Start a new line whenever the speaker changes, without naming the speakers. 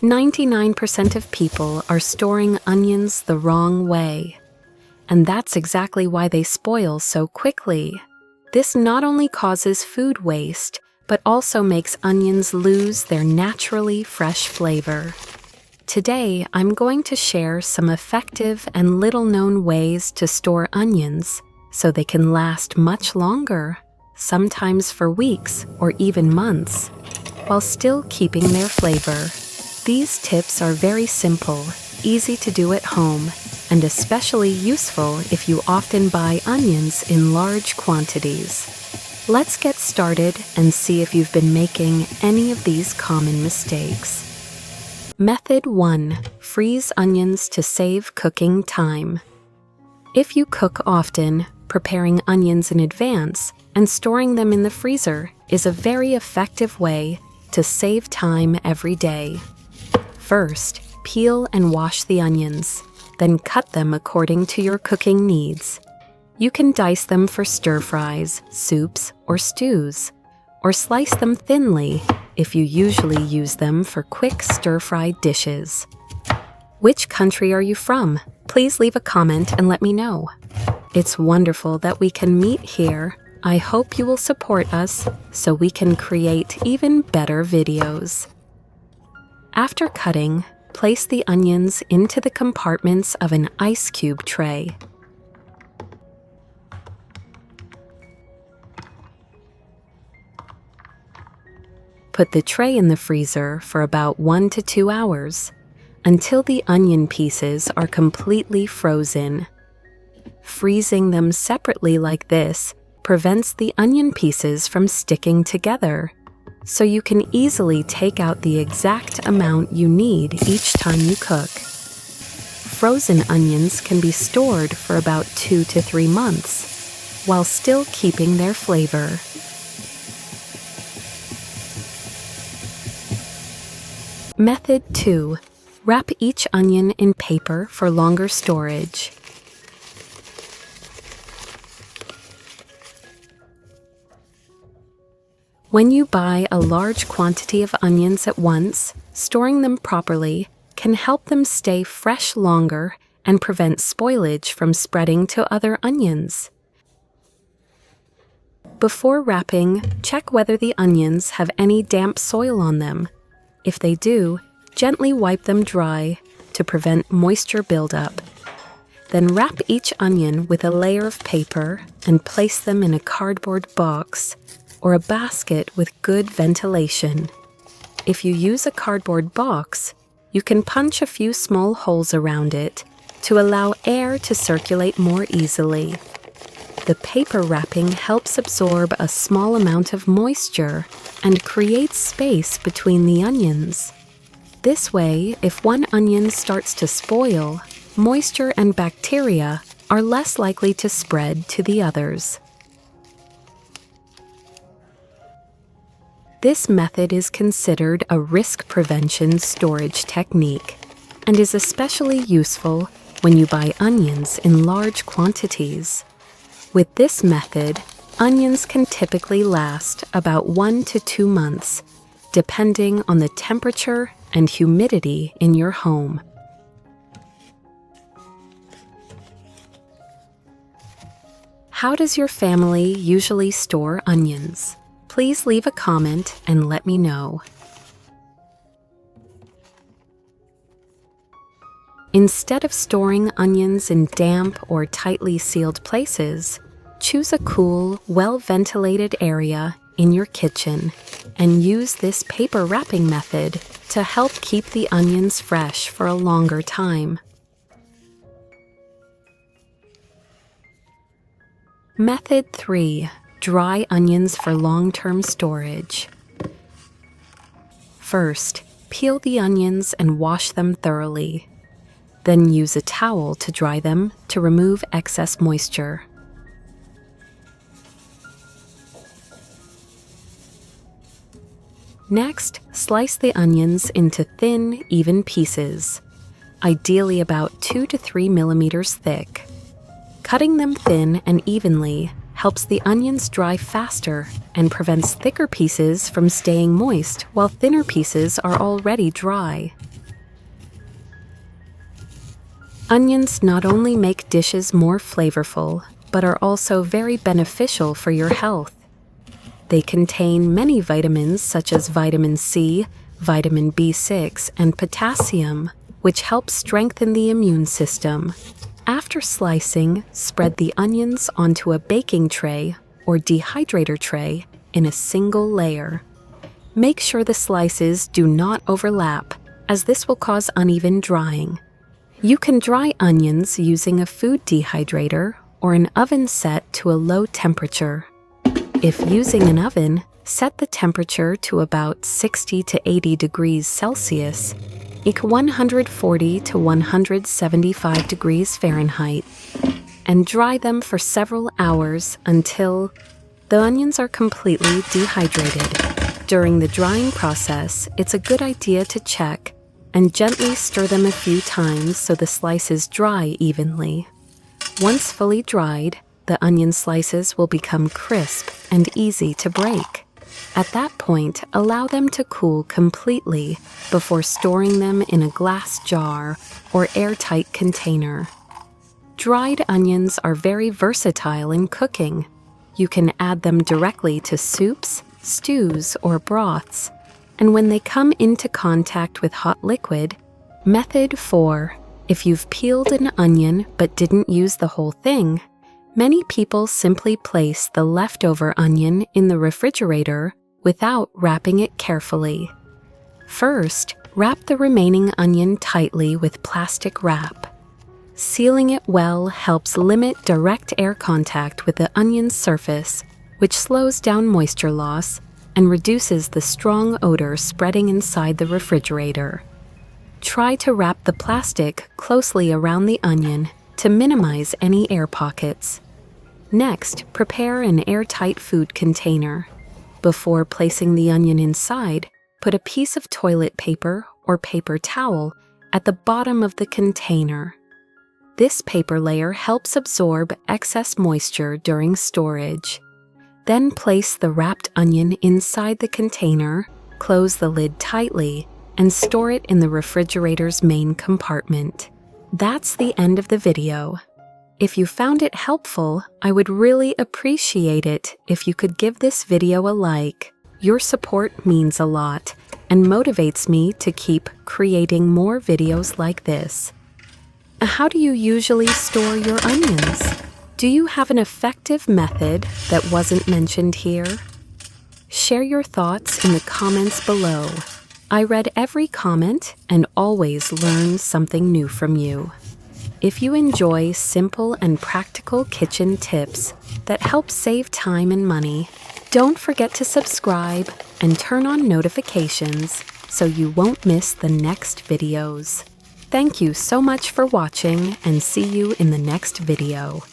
99% of people are storing onions the wrong way, and that's exactly why they spoil so quickly. This not only causes food waste, but also makes onions lose their naturally fresh flavor. Today, I'm going to share some effective and little-known ways to store onions so they can last much longer, sometimes for weeks or even months, while still keeping their flavor. These tips are very simple, easy to do at home, and especially useful if you often buy onions in large quantities. Let's get started and see if you've been making any of these common mistakes. Method 1. Freeze onions to save cooking time. If you cook often, preparing onions in advance and storing them in the freezer is a very effective way to save time every day. First, peel and wash the onions, then cut them according to your cooking needs. You can dice them for stir-fries, soups, or stews, or slice them thinly if you usually use them for quick stir-fry dishes. Which country are you from? Please leave a comment and let me know. It's wonderful that we can meet here. I hope you will support us so we can create even better videos. After cutting, place the onions into the compartments of an ice cube tray. Put the tray in the freezer for about 1 to 2 hours until the onion pieces are completely frozen. Freezing them separately like this prevents the onion pieces from sticking together, so you can easily take out the exact amount you need each time you cook. Frozen onions can be stored for about 2 to 3 months, while still keeping their flavor. Method 2. Wrap each onion in paper for longer storage. When you buy a large quantity of onions at once, storing them properly can help them stay fresh longer and prevent spoilage from spreading to other onions. Before wrapping, check whether the onions have any damp soil on them. If they do, gently wipe them dry to prevent moisture buildup. Then wrap each onion with a layer of paper and place them in a cardboard box or a basket with good ventilation. If you use a cardboard box, you can punch a few small holes around it to allow air to circulate more easily. The paper wrapping helps absorb a small amount of moisture and creates space between the onions. This way, if one onion starts to spoil, moisture and bacteria are less likely to spread to the others. This method is considered a risk prevention storage technique and is especially useful when you buy onions in large quantities. With this method, onions can typically last about 1 to 2 months, depending on the temperature and humidity in your home. How does your family usually store onions? Please leave a comment and let me know. Instead of storing onions in damp or tightly sealed places, choose a cool, well-ventilated area in your kitchen and use this paper wrapping method to help keep the onions fresh for a longer time. Method 3. Dry onions for long-term storage. First, peel the onions and wash them thoroughly. Then use a towel to dry them to remove excess moisture. Next, slice the onions into thin, even pieces, ideally about 2 to 3 millimeters thick. Cutting them thin and evenly helps the onions dry faster and prevents thicker pieces from staying moist while thinner pieces are already dry. Onions not only make dishes more flavorful, but are also very beneficial for your health. They contain many vitamins such as vitamin C, vitamin B6, and potassium, which help strengthen the immune system. After slicing, spread the onions onto a baking tray or dehydrator tray in a single layer. Make sure the slices do not overlap, as this will cause uneven drying. You can dry onions using a food dehydrator or an oven set to a low temperature. If using an oven, set the temperature to about 60 to 80 degrees Celsius, equal 140 to 175 degrees Fahrenheit, and dry them for several hours until the onions are completely dehydrated. During the drying process, it's a good idea to check and gently stir them a few times so the slices dry evenly. Once fully dried, the onion slices will become crisp and easy to break. At that point, allow them to cool completely before storing them in a glass jar or airtight container. Dried onions are very versatile in cooking. You can add them directly to soups, stews, or broths. And when they come into contact with hot liquid, Method 4. If you've peeled an onion but didn't use the whole thing, many people simply place the leftover onion in the refrigerator without wrapping it carefully. First, wrap the remaining onion tightly with plastic wrap. Sealing it well helps limit direct air contact with the onion's surface, which slows down moisture loss and reduces the strong odor spreading inside the refrigerator. Try to wrap the plastic closely around the onion to minimize any air pockets. Next, prepare an airtight food container. Before placing the onion inside, put a piece of toilet paper or paper towel at the bottom of the container. This paper layer helps absorb excess moisture during storage. Then place the wrapped onion inside the container, close the lid tightly, and store it in the refrigerator's main compartment. That's the end of the video. If you found it helpful, I would really appreciate it if you could give this video a like. Your support means a lot and motivates me to keep creating more videos like this. How do you usually store your onions? Do you have an effective method that wasn't mentioned here? Share your thoughts in the comments below. I read every comment and always learn something new from you. If you enjoy simple and practical kitchen tips that help save time and money, don't forget to subscribe and turn on notifications so you won't miss the next videos. Thank you so much for watching and see you in the next video.